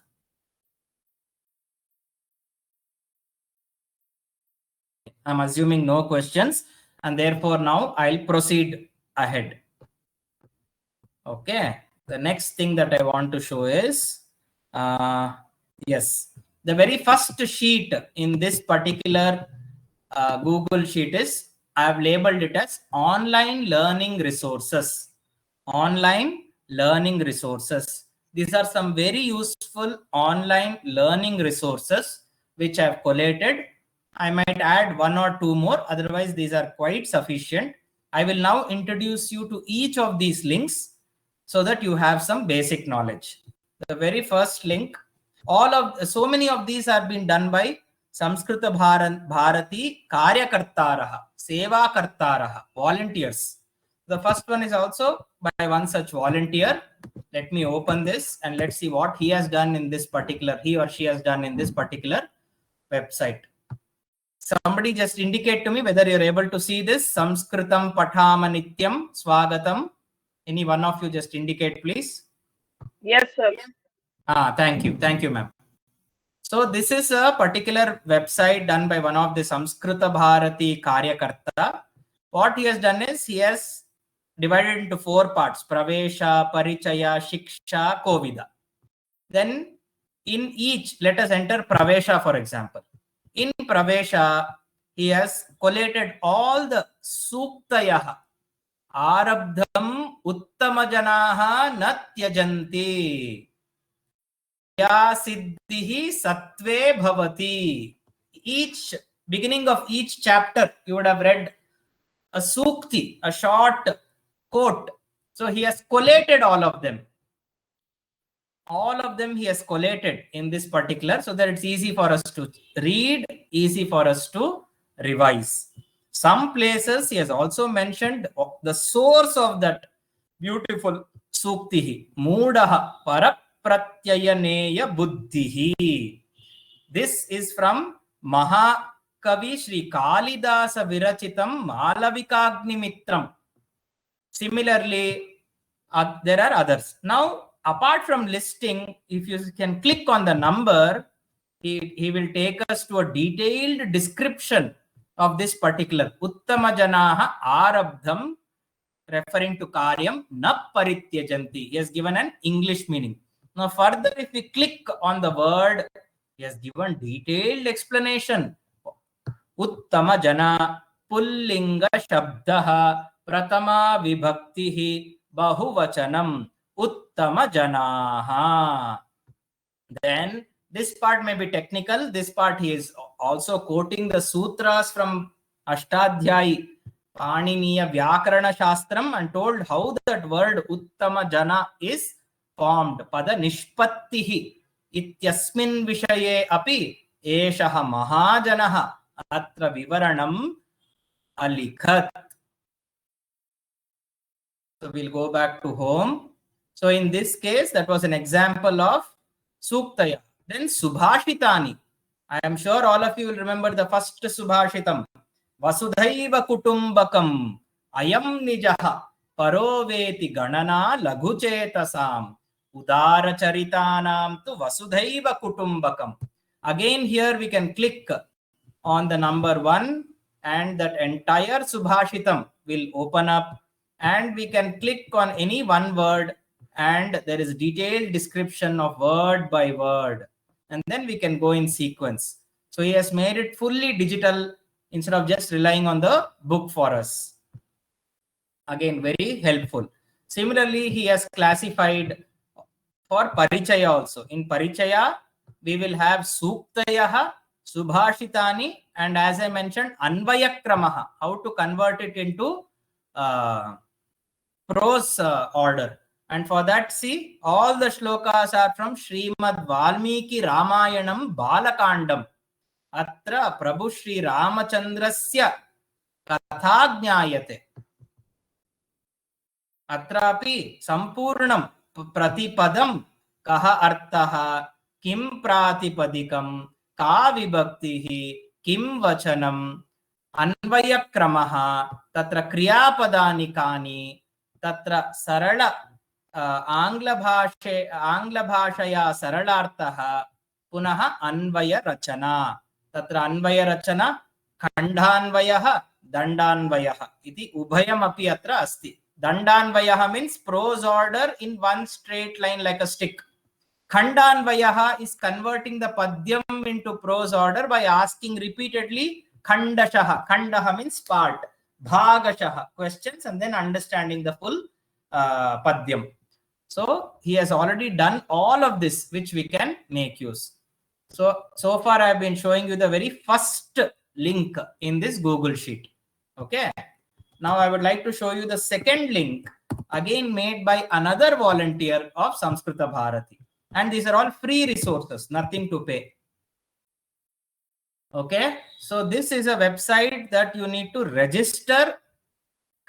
I'm assuming no questions, and therefore now I'll proceed ahead. Okay. The next thing that I want to show is, yes, the very first sheet in this particular Google sheet is, I have labeled it as online learning resources. Online learning resources. These are some very useful online learning resources which I have collated. I might add 1 or 2 more, otherwise these are quite sufficient. I will now introduce you to each of these links so that you have some basic knowledge. The very first link, so many of these have been done by Samskrita Bharati Karyakartaraha, Seva Kartaraha, volunteers. The first one is also by one such volunteer. Let me open this and let's see what he has done in this particular, he or she has done in this particular website. Somebody just indicate to me whether you're able to see this. Samskritam Pathama Nityam Swagatam. Any one of you just indicate, please. Yes, sir. Thank you. Thank you, ma'am. So this is a particular website done by one of the Samskrita Bharati Karyakarta. What he has done is he has divided into 4 parts: Pravesha, Parichaya, Shiksha, Kovida. Then in each, let us enter Pravesha, for example. In Pravesha, he has collated all the Suktayaha. Arabdham Uttamajanaha na tyajanti. Ya siddhihi sattve bhavati. Each beginning of each chapter, you would have read a sukti, a short quote. So he has collated all of them. All of them he has collated in this particular, so that it's easy for us to read, easy for us to revise. Some places he has also mentioned the source of that beautiful suktihi. Moodaha parapratyayaneya buddhihi. This is from Mahakavi Sri Kalidasa Virachitam Malavikagnimitram. Similarly, there are others. Now, apart from listing, if you can click on the number, he will take us to a detailed description of this particular Uttama Janaha Arabdham, referring to Karyam, na parityajanti. He has given an English meaning. Now, further, if we click on the word, he has given detailed explanation. Uttama Jana Pullinga Shabdaha Pratama Vibhaktihi Bahuvachanam Uttama Janaha. Then this part may be technical. This part he is also quoting the sutras from Ashtadhyayi Paniniya Vyakarana Shastram and told how that word Uttama Jana is formed. Pada Nishpattihi Ityasmin Vishaye Api Eshaha Mahajanaha Atra Vivaranam Alikhat. So we'll go back to home. So in this case, that was an example of Suktaya. Then Subhashitani. I am sure all of you will remember the first Subhashitam. Vasudhaiva Kutumbakam Ayam Nijaha Paroveti Ganana Laghuchetasam Udara Charitanam tu Vasudhaiva Kutumbakam. Again, here we can click on the number 1 and that entire Subhashitam will open up, and we can click on any one word, and there is detailed description of word by word, and then we can go in sequence. So he has made it fully digital instead of just relying on the book for us. Again, very helpful. Similarly, he has classified for Parichaya also. In Parichaya, we will have Suktayaha, Subhashitani, and as I mentioned, Anvayakramaha, how to convert it into prose order. And for that, see, all the shlokas are from Srimad Valmiki Ramayanam Balakandam. Atra Prabhu Shri Ramachandrasya Katha Jnayate. Atrapi Sampurnam Pratipadam Kaha Artaha Kim Pratipadikam Ka Vibhaktihi Kim Vachanam Anvayakramaha Tatra Kriyapadani Kani Tatra Sarala Angla Bhashaya Saralartaha Punaha Anvaya Rachana. Tatra Anvaya Rachana Khandhanvayaha Dandanvayaha iti Ubhayam api atra asti. Dandanvayaha means prose order in one straight line like a stick. Khandanvayaha is converting the padyam into prose order by asking repeatedly Khandashaha. Khandaha means part. Bhagashaha, questions, and then understanding the full padyam. So he has already done all of this, which we can make use. So far I have been showing you the very first link in this Google Sheet. Okay. Now I would like to show you the second link, again made by another volunteer of Samskrita Bharati. And these are all free resources, nothing to pay. Okay. So this is a website that you need to register,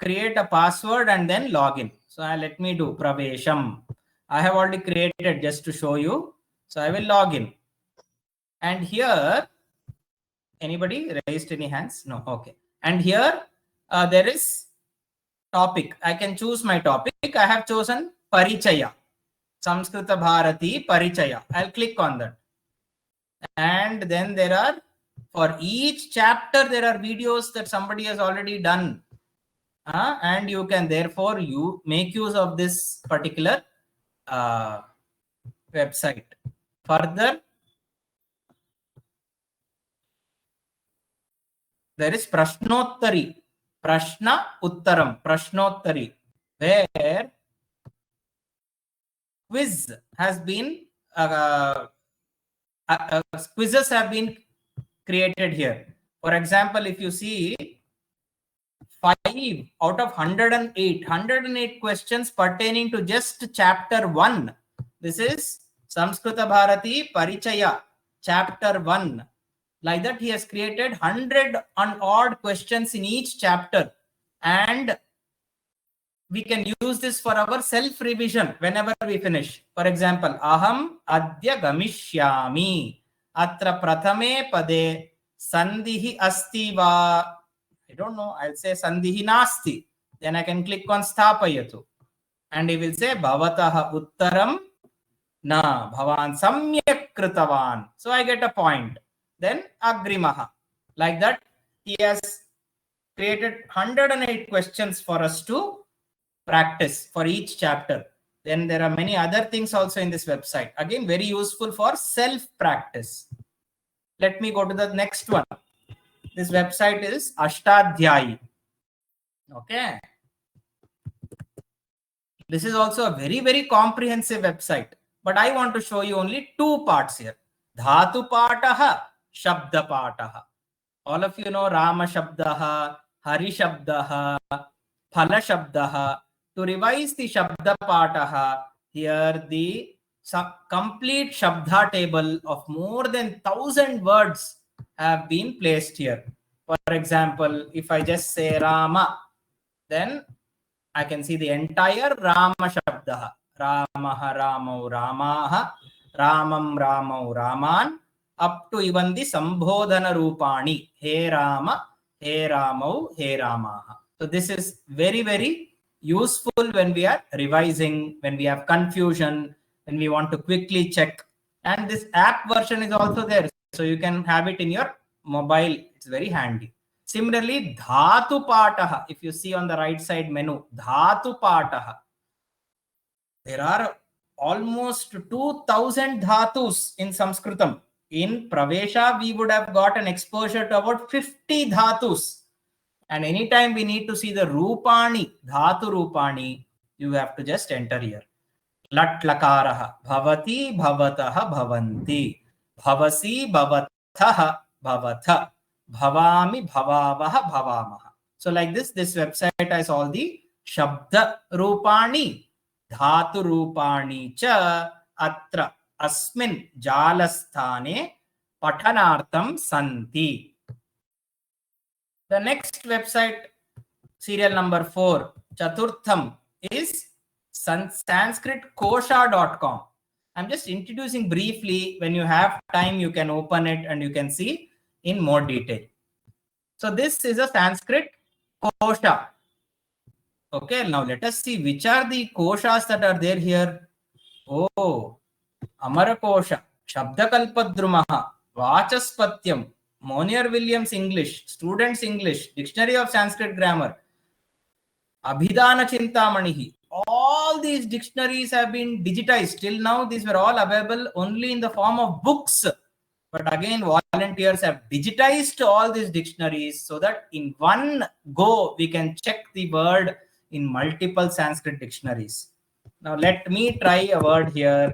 create a password, and then log in. So let me do Pravesham. I have already created just to show you. So I will log in. And here, anybody raised any hands? No. Okay. And here there is topic. I can choose my topic. I have chosen Parichaya. Samskrita Bharati Parichaya. I'll click on that. And then there are, for each chapter, there are videos that somebody has already done. And you can therefore make use of this particular website. Further, there is Prashnottari, Prashna Uttaram, Prashnottari, where quiz has been, quizzes have been created here. For example, if you see 5 out of 108 questions pertaining to just chapter 1. This is Samskrita Bharati Parichaya, chapter 1. Like that, he has created 100 and odd questions in each chapter. And we can use this for our self-revision whenever we finish. For example, Aham Adya Gamishyami. Atra Prathame Pade Sandhihi Asti Va. I don't know. I'll say Sandhihi Nasti. Then I can click on Sthapayatu. And he will say Bhavataha Uttaram Na Bhavan Samyak Kritavan. So I get a point. Then Agrimaha. Like that, he has created 108 questions for us to practice for each chapter. Then there are many other things also in this website. Again, very useful for self-practice. Let me go to the next one. This website is Ashtadhyayi. Okay. This is also a very, very comprehensive website. But I want to show you only 2 parts here. Dhatu Pataha, Shabda Pataha. All of you know Rama Shabdaha, Hari Shabdaha, Phala Shabdaha. To revise the Shabda Pataha, here the complete Shabda table of more than 1,000 words have been placed here. For example, if I just say Rama, then I can see the entire Rama Shabda. Ramaha, Ramau, Ramaha, Ramam, Ramau, Raman, up to even the Sambodhana Rupani. He Rama, He Ramau, He Ramaha. So this is very, very useful when we are revising, when we have confusion, when we want to quickly check. And this app version is also there. So you can have it in your mobile. It's very handy. Similarly, dhatu pataha. If you see on the right side menu, dhatu pataha. There are almost 2000 dhatus in Sanskritam. In Pravesha, we would have got an exposure to about 50 dhatus. And anytime we need to see the Rupani, Dhatu Rupani, you have to just enter here. Lat Lakaraha, Bhavati, Bhavataha, Bhavanti, Bhavasi, Bhavathaha, Bhavatha, Bhavami, Bhavavaha, Bhavamaha. So like this website has all the Shabda Rupani, Dhatu Rupani cha atra asmin jalasthane pathanartham santi. The next website, serial number 4, Chaturtham, is sanskritkosha.com. I'm just introducing briefly. When you have time, you can open it and you can see in more detail. So this is a Sanskrit kosha. Okay, now let us see which are the koshas that are there here. Oh, Amara Kosha, Shabdakalpadrumaha, Vachaspatyam, Monier Williams English, Students English, Dictionary of Sanskrit Grammar, Abhidhana Chintamanihi. All these dictionaries have been digitized. Till now, these were all available only in the form of books. But again, volunteers have digitized all these dictionaries so that in one go, we can check the word in multiple Sanskrit dictionaries. Now, let me try a word here.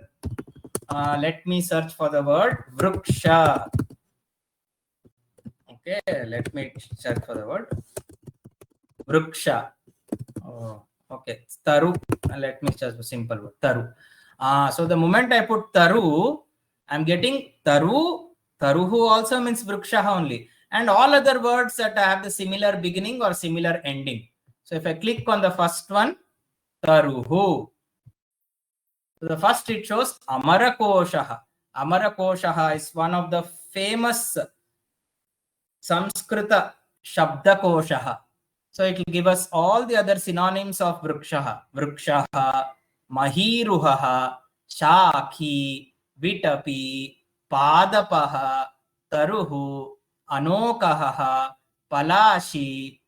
Let me search for the word Vruksha. Okay, let me search for the word Vruksha. Oh, okay, Taru. Let me search for simple word Taru. So the moment I put Taru, I'm getting Taru. Taruhu also means Vruksha only. And all other words that have the similar beginning or similar ending. So if I click on the first one, Taruhu. So the first it shows Amara Koshaha. Amara Koshaha is one of the famous Samskrita Shabda Koshaha. So it will give us all the other synonyms of Vrukshaha. Vrukshaha, Mahiruhaha, Shakhi, Vitapi, Padapaha, Taruhu, Anokaha, Palashi.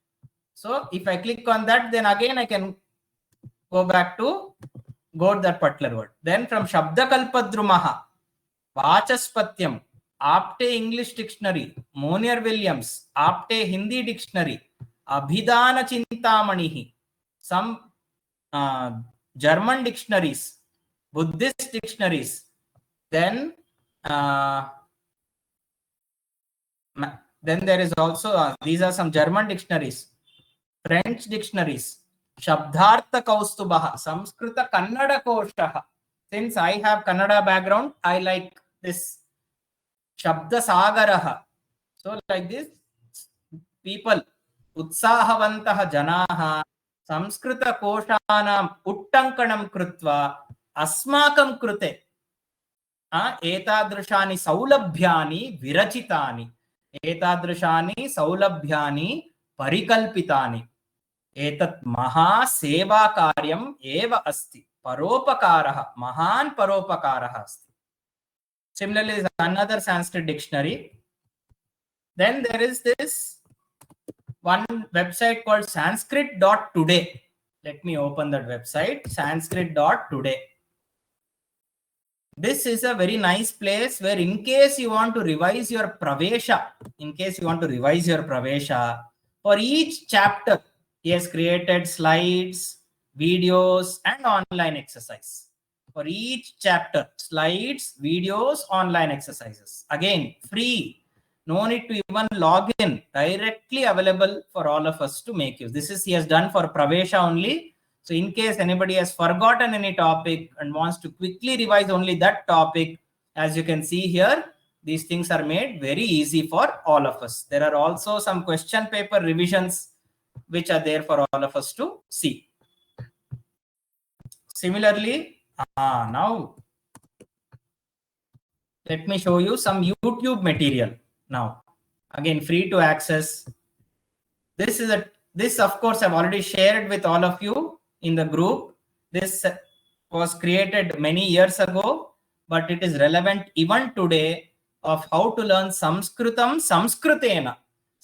So if I click on that, then again I can go back to that particular word. Then from Shabdakalpadrumaha, Vachaspatyam, Apte English Dictionary, Monier Williams, Apte Hindi Dictionary, Abhidhana Chintamanihi, some German dictionaries, Buddhist dictionaries. Then there is also, these are some German dictionaries, French dictionaries, Shabdhartha Kaustubaha, Samskrita Kannada Koshaha. Since I have Kannada background, I like this Shabda Sagaraha. So like this, people, Utsahavantaha Janaha, Samskrita Koshanam Uttankanam Krutva, Asmakam Krute, Etadrishani Saulabhyani Virachitani, Etadrishani Saulabhyani Parikalpitani. Etat maha seva karyam eva asti. Paropakaraha, mahan paropakaraha asti. Similarly, there is another Sanskrit dictionary. Then there is this one website called sanskrit.today. Let me open that website, sanskrit.today. This is a very nice place where in case you want to revise your Pravesha, for each chapter, he has created slides, videos, and online exercise. For each chapter, slides, videos, online exercises. Again, free. No need to even log in. Directly available for all of us to make use. This is he has done for Pravesha only. So in case anybody has forgotten any topic and wants to quickly revise only that topic, as you can see here, these things are made very easy for all of us. There are also some question paper revisions which are there for all of us to see. Similarly, now let me show you some YouTube material. Now, again, free to access. This of course I've already shared with all of you in the group. This was created many years ago, but it is relevant even today of how to learn Sanskritam Sanskritena.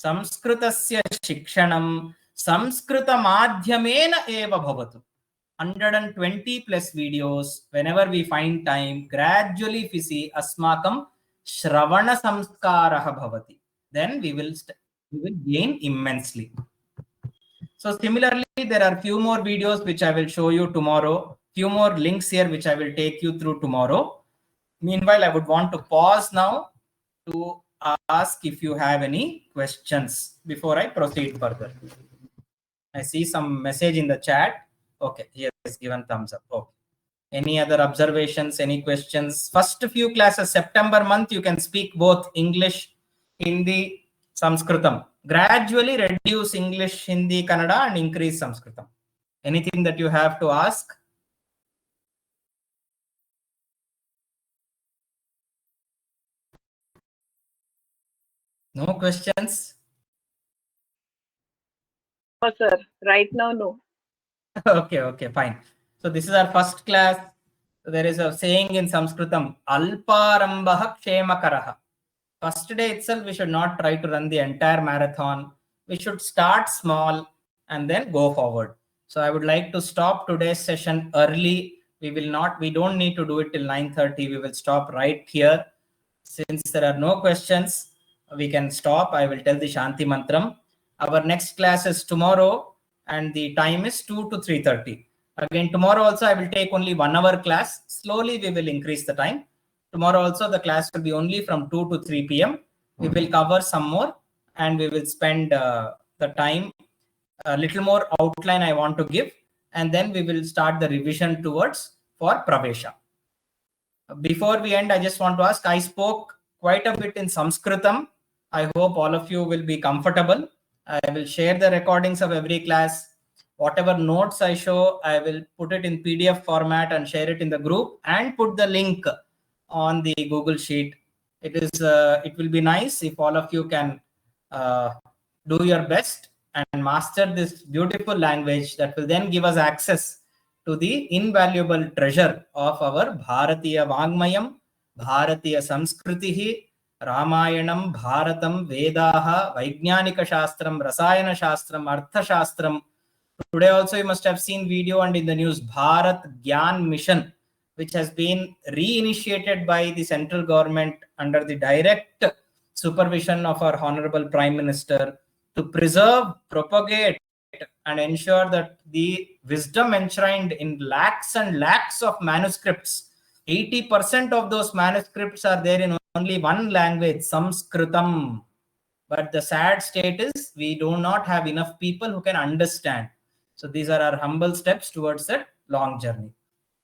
संस्कृतस्य शिक्षणं संस्कृतमाध्यमेन एव भवतु. 120 plus videos whenever we find time. Gradually, if we see asmakam shravana samskarah bhavati, then we will gain immensely. So similarly, there are few more videos which I will show you tomorrow. Few more links here which I will take you through tomorrow. Meanwhile, I would want to pause now to ask if you have any questions before I proceed further. I see some message in the chat. Okay, yes, given thumbs up. Okay. Any other observations, any questions? First few classes, September month, you can speak both English, Hindi, Sanskritam. Gradually reduce English, Hindi, Kannada and increase Sanskritam. Anything that you have to ask? No questions? No, sir. Right now, no. Okay, fine. So this is our first class. There is a saying in Sanskritam, Alparambaha Kshemakaraha. First day itself, we should not try to run the entire marathon. We should start small and then go forward. So I would like to stop today's session early. We don't need to do it till 9:30. We will stop right here. Since there are no questions, we can stop. I will tell the Shanti Mantram. Our next class is tomorrow and the time is 2 to 3:30. Again, tomorrow also I will take only 1 hour class. Slowly we will increase the time. Tomorrow also the class will be only from 2 to 3 p.m. We will cover some more and we will spend the time, a little more outline I want to give, and then we will start the revision towards for Pravesha. Before we end, I just want to ask, I spoke quite a bit in Sanskritam. I hope all of you will be comfortable. I will share the recordings of every class. Whatever notes I show, I will put it in PDF format and share it in the group and put the link on the Google Sheet. It will be nice if all of you can do your best and master this beautiful language that will then give us access to the invaluable treasure of our Bharatiya Vangmayam, Bharatiya Samskritihi, Ramayanam, Bharatam, Vedaha, Vaijnanika Shastram, Rasayana Shastram, Artha Shastram. Today also you must have seen video and in the news, Bharat Gyan Mission, which has been reinitiated by the central government under the direct supervision of our Honorable Prime Minister to preserve, propagate, and ensure that the wisdom enshrined in lakhs and lakhs of manuscripts, 80% of those manuscripts are there in only one language, Sanskritam. But the sad state is we do not have enough people who can understand. So these are our humble steps towards that long journey.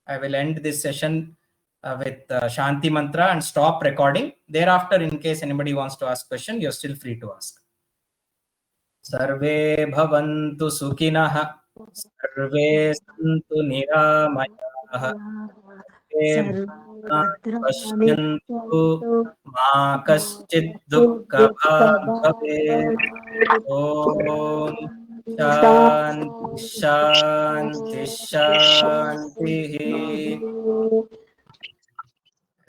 I will end this session with Shanti Mantra and stop recording. Thereafter, in case anybody wants to ask question, you're still free to ask. Sarve bhavantu sukhinah, sarve santu niramayah, sarve pashyantu ma kaschid dukkha bhavet. Om Shanti Shanti.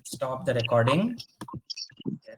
Stop the recording.